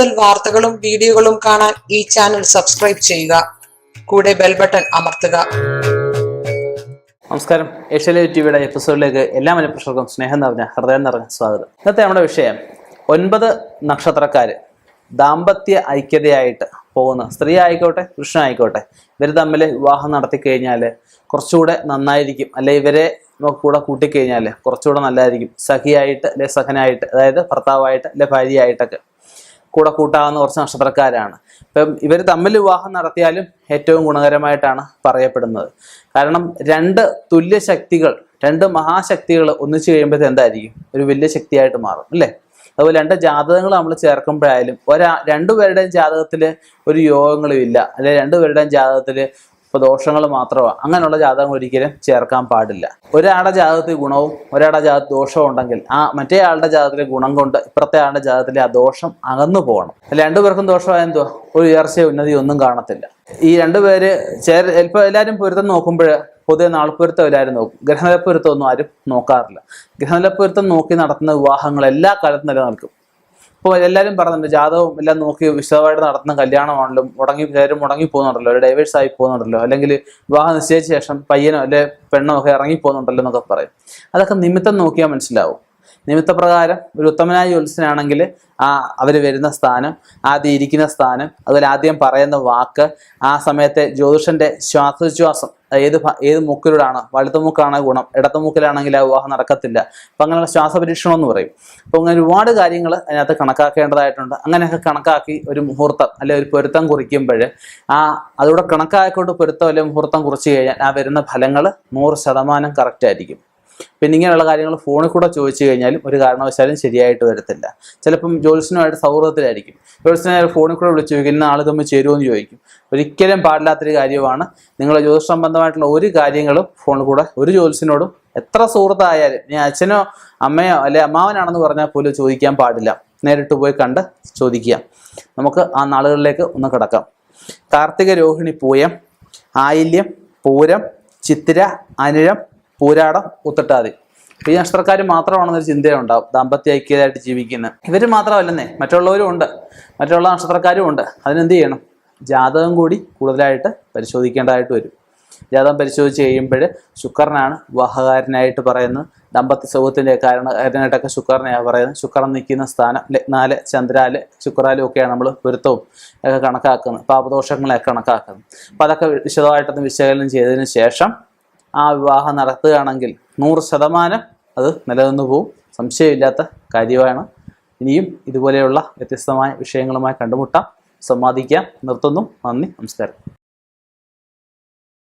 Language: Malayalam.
കൂടുതൽ വാർത്തകളും വീഡിയോകളും കാണാൻ ഈ ചാനൽ സബ്സ്ക്രൈബ് ചെയ്യുക. കൂടെ ബെൽ ബട്ടൺ അമർത്തുക. നമസ്കാരം. ഏഷ്യാനെറ്റ് ടിവിയുടെ എപ്പിസോഡിലേക്ക് എല്ലാ മനഃപ്രേക്ഷകർക്കും സ്നേഹം നിറഞ്ഞ ഹൃദയം നിറഞ്ഞ സ്വാഗതം. ഇന്നത്തെ നമ്മുടെ വിഷയം 9 നക്ഷത്രക്കാര് ദാമ്പത്യ ഐക്യതയായിട്ട് പോകുന്ന സ്ത്രീ ആയിക്കോട്ടെ പുരുഷനായിക്കോട്ടെ, ഇവർ തമ്മിൽ വിവാഹം നടത്തി കഴിഞ്ഞാൽ കുറച്ചുകൂടെ നന്നായിരിക്കും, അല്ലെ ഇവരെ കൂടെ കൂട്ടിക്കഴിഞ്ഞാൽ കുറച്ചുകൂടെ നല്ലതായിരിക്കും. സഖിയായിട്ട് അല്ലെ സഖനായിട്ട്, അതായത് ഭർത്താവായിട്ട് അല്ലെ ഭാര്യയായിട്ടൊക്കെ കൂടെ കൂട്ടാവുന്ന കുറച്ച് നക്ഷത്രക്കാരാണ്. ഇപ്പം ഇവർ തമ്മിൽ വിവാഹം നടത്തിയാലും ഏറ്റവും ഗുണകരമായിട്ടാണ് പറയപ്പെടുന്നത്. കാരണം 2 തുല്യ ശക്തികൾ, 2 മഹാശക്തികൾ ഒന്നിച്ചു കഴിയുമ്പോഴത്തെ എന്തായിരിക്കും, ഒരു വലിയ ശക്തിയായിട്ട് മാറും അല്ലേ. അതുപോലെ 2 ജാതകങ്ങൾ നമ്മൾ ചേർക്കുമ്പോഴായാലും രണ്ടുപേരുടെയും ജാതകത്തിൽ ഒരു യോഗങ്ങളും ഇല്ല, അല്ലെ രണ്ടുപേരുടെയും ജാതകത്തിൽ ഇപ്പോൾ ദോഷങ്ങൾ മാത്രമാണ്, അങ്ങനെയുള്ള ജാതകം ഒരിക്കലും ചേർക്കാൻ പാടില്ല. ഒരാളുടെ ജാതകത്തിൽ ഗുണവും ഒരാളുടെ ജാതകത്തിൽ ദോഷവും ഉണ്ടെങ്കിൽ മറ്റേ ആളുടെ ജാതകത്തിലെ ഗുണം കൊണ്ട് ഇപ്പുറത്തെ ആളുടെ ജാതകത്തിലെ ആ ദോഷം അകന്നു പോകണം. 2 പേർക്കും ദോഷമായ എന്തോ ഒരു ഉയർച്ചയോ ഉന്നതി ഒന്നും കാണത്തില്ല. ഈ 2 പേര് ചിലപ്പോൾ എല്ലാവരും പൊരുത്തം നോക്കുമ്പോൾ പൊതുവെ നാൾപ്പൊരുത്തം എല്ലാവരും നോക്കും, ഗ്രഹനിലപ്പൊരുത്തം ഒന്നും ആരും നോക്കാറില്ല. ഗ്രഹനിലപ്പൊരുത്തം നോക്കി നടത്തുന്ന വിവാഹങ്ങൾ എല്ലാ കാലത്തും നിലനിൽക്കും. ഇപ്പോൾ എല്ലാവരും പറയുന്നുണ്ട് ജാതകവും എല്ലാം നോക്കി വിശദമായിട്ട് നടത്തുന്ന കല്യാണമാണല്ലോ, മുടങ്ങി പോകുന്നുണ്ടല്ലോ, ഒരു ഡൈവേഴ്സ് ആയി പോകുന്നുണ്ടല്ലോ, അല്ലെങ്കിൽ വിവാഹം നിശ്ചയിച്ച ശേഷം പയ്യനോ അല്ലെ പെണ്ണോ ഒക്കെ ഇറങ്ങി പോകുന്നുണ്ടല്ലോ എന്നൊക്കെ പറയും. അതൊക്കെ നിമിത്തം നോക്കിയാൽ മനസ്സിലാവും. നിമിത്തപ്രകാരം ഒരു ഉത്തമനായ ജ്യോത്സ്യനാണെങ്കിൽ അവർ വരുന്ന സ്ഥാനം, ആദ്യം ഇരിക്കുന്ന സ്ഥാനം, അതുപോലെ ആദ്യം പറയുന്ന വാക്ക്, ആ സമയത്തെ ജ്യോതിഷന്റെ ശ്വാസോച്ഛ്വാസം, ഏത് മൂക്കിലൂടെയാണ്, വലത്തുമൂക്കാണ് ഗുണം, ഇടത്തുമൂക്കിലാണെങ്കിൽ ആ വിവാഹം നടക്കത്തില്ല. അപ്പം അങ്ങനെയുള്ള ശ്വാസപരീക്ഷണം എന്ന് പറയും. അപ്പോൾ അങ്ങനെ ഒരുപാട് കാര്യങ്ങൾ അതിനകത്ത് കണക്കാക്കേണ്ടതായിട്ടുണ്ട്. അങ്ങനെയൊക്കെ കണക്കാക്കി ഒരു മുഹൂർത്തം അല്ലെ ഒരു പൊരുത്തം കുറിക്കുമ്പോൾ അതുകൂടെ കണക്കാക്കിക്കൊണ്ട് പൊരുത്തം അല്ലെ മുഹൂർത്തം കുറിച്ച് കഴിഞ്ഞാൽ ആ വരുന്ന ഫലങ്ങൾ 100% കറക്റ്റ് ആയിരിക്കും. പിന്നെ ഇങ്ങനെയുള്ള കാര്യങ്ങൾ ഫോണിൽ കൂടെ ചോദിച്ചു കഴിഞ്ഞാലും ഒരു കാരണവശാലും ശരിയായിട്ട് വരത്തില്ല. ചിലപ്പം ജ്യോത്സ്യനുമായിട്ട് സൗഹൃദത്തിലായിരിക്കും, ജ്യോത്സ്യനെ ഫോണിൽ കൂടെ വിളിച്ചു ചോദിക്കും, ഇന്ന ആൾ തമ്മിൽ ചേരുമോ എന്ന് ചോദിക്കും. ഒരിക്കലും പാടില്ലാത്തൊരു കാര്യമാണ്. നിങ്ങൾ ജ്യോതിഷ സംബന്ധമായിട്ടുള്ള ഒരു കാര്യങ്ങളും ഫോണിൽ കൂടെ ഒരു ജ്യോത്സ്യനോടും എത്ര സുഹൃത്തായാലും, ഇനി അച്ഛനോ അമ്മയോ അല്ലെ അമ്മാവനാണെന്ന് പറഞ്ഞാൽ പോലും ചോദിക്കാൻ പാടില്ല. നേരിട്ട് പോയി കണ്ട് ചോദിക്കുക. നമുക്ക് ആ നാളുകളിലേക്ക് ഒന്ന് കിടക്കാം. കാർത്തിക, രോഹിണി, പൂയം, ആയില്യം, പൂരം, ചിത്തിര, അനിഴം, പൂരാടം, ഉത്രട്ടാതി. ഈ നക്ഷത്രക്കാർ മാത്രമാണെന്നൊരു ചിന്തയുണ്ടാവും ദാമ്പത്യ ഐക്യതയായിട്ട് ജീവിക്കുന്നത്. ഇവർ മാത്രമല്ലെന്നേ, മറ്റുള്ളവരും ഉണ്ട്, മറ്റുള്ള നക്ഷത്രക്കാരും ഉണ്ട്. അതിനെന്ത് ചെയ്യണം, ജാതകം കൂടി കൂടുതലായിട്ട് പരിശോധിക്കേണ്ടതായിട്ട് വരും. ജാതകം പരിശോധിച്ച് കഴിയുമ്പോൾ ശുക്രനാണ് വിവാഹകാരനായിട്ട് പറയുന്നത്. ദാമ്പത്യ സൗഖ്യത്തിൻ്റെ കാരണമായിട്ടൊക്കെ ശുക്രനെയാണ് പറയുന്നത്. ശുക്രൻ നിൽക്കുന്ന സ്ഥാനം, ലഗ്നാല്, ചന്ദ്രാല്, ശുക്രാലും ഒക്കെയാണ് നമ്മൾ പൊരുത്തവും ഒക്കെ കണക്കാക്കുന്നത്, പാപദോഷങ്ങളെയൊക്കെ കണക്കാക്കുന്നത്. അപ്പോൾ അതൊക്കെ വിശദമായിട്ടൊന്ന് വിശകലനം ചെയ്തതിന് ശേഷം ആ വിവാഹം നടത്തുകയാണെങ്കിൽ 100% അത് നിലനിന്നു പോവും. സംശയമില്ലാത്ത കാര്യമാണ്. ഇനിയും ഇതുപോലെയുള്ള വ്യത്യസ്തമായ വിഷയങ്ങളുമായി കണ്ടുമുട്ടാം, സംവാദിക്കാം. നിർത്തുന്നു. നന്ദി, നമസ്കാരം.